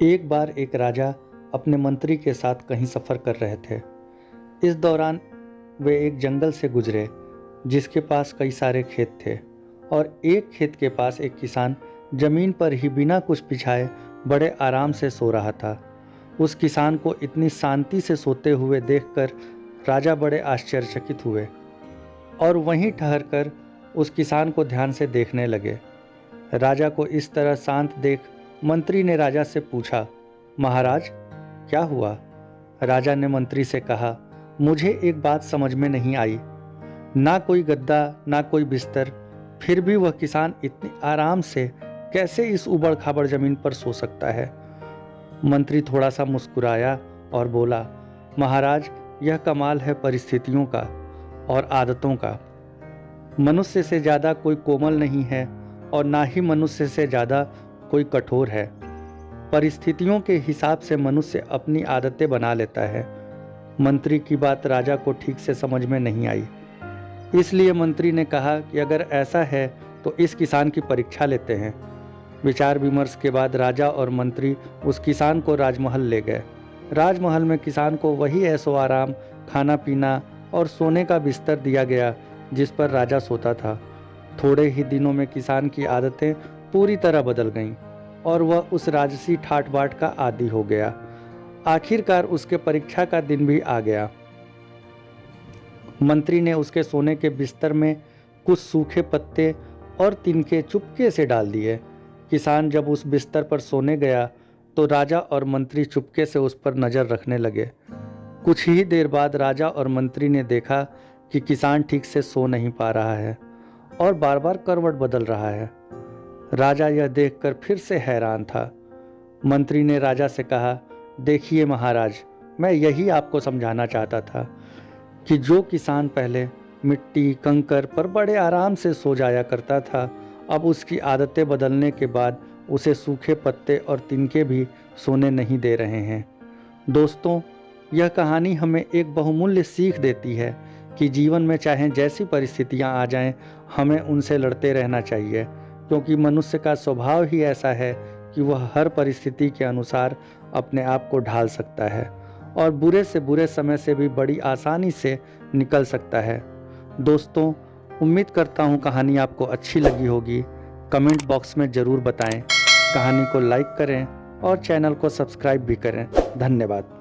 एक बार एक राजा अपने मंत्री के साथ कहीं सफ़र कर रहे थे। इस दौरान वे एक जंगल से गुजरे जिसके पास कई सारे खेत थे और एक खेत के पास एक किसान जमीन पर ही बिना कुछ बिछाए बड़े आराम से सो रहा था। उस किसान को इतनी शांति से सोते हुए देखकर राजा बड़े आश्चर्यचकित हुए और वहीं ठहरकर उस किसान को ध्यान से देखने लगे। राजा को इस तरह शांत देख मंत्री ने राजा से पूछा, महाराज क्या हुआ? राजा ने मंत्री से कहा, मुझे एक बात समझ में नहीं आई, ना कोई गद्दा ना कोई बिस्तर, फिर भी वह किसान इतनी आराम से कैसे इस उबड़ खाबड़ जमीन पर सो सकता है? मंत्री थोड़ा सा मुस्कुराया और बोला, महाराज यह कमाल है परिस्थितियों का और आदतों का। मनुष्य से ज़्यादा कोई कोमल नहीं है और ना ही मनुष्य से ज़्यादा कोई कठोर है। परिस्थितियों के हिसाब से मनुष्य अपनी आदतें बना लेता है। मंत्री की बात राजा को ठीक से समझ में नहीं आई, इसलिए मंत्री ने कहा कि अगर ऐसा है तो इस किसान की परीक्षा लेते हैं। विचार विमर्श के बाद राजा और मंत्री उस किसान को राजमहल ले गए। राजमहल में किसान को वही ऐशो आराम, खाना पीना और सोने का बिस्तर दिया गया जिस पर राजा सोता था। थोड़े ही दिनों में किसान की आदतें पूरी तरह बदल गईं और वह उस राजसी ठाट बाट का आदी हो गया। आखिरकार उसके परीक्षा का दिन भी आ गया। मंत्री ने उसके सोने के बिस्तर में कुछ सूखे पत्ते और तिनके चुपके से डाल दिए। किसान जब उस बिस्तर पर सोने गया तो राजा और मंत्री चुपके से उस पर नज़र रखने लगे। कुछ ही देर बाद राजा और मंत्री ने देखा कि किसान ठीक से सो नहीं पा रहा है और बार बार करवट बदल रहा है। राजा यह देखकर फिर से हैरान था। मंत्री ने राजा से कहा, देखिए महाराज, मैं यही आपको समझाना चाहता था कि जो किसान पहले मिट्टी कंकर पर बड़े आराम से सो जाया करता था, अब उसकी आदतें बदलने के बाद उसे सूखे पत्ते और तिनके भी सोने नहीं दे रहे हैं। दोस्तों, यह कहानी हमें एक बहुमूल्य सीख देती है कि जीवन में चाहे जैसी परिस्थितियां आ जाएं, हमें उनसे लड़ते रहना चाहिए, क्योंकि मनुष्य का स्वभाव ही ऐसा है कि वह हर परिस्थिति के अनुसार अपने आप को ढाल सकता है और बुरे से बुरे समय से भी बड़ी आसानी से निकल सकता है। दोस्तों, उम्मीद करता हूँ कहानी आपको अच्छी लगी होगी। कमेंट बॉक्स में ज़रूर बताएं। कहानी को लाइक करें और चैनल को सब्सक्राइब भी करें। धन्यवाद।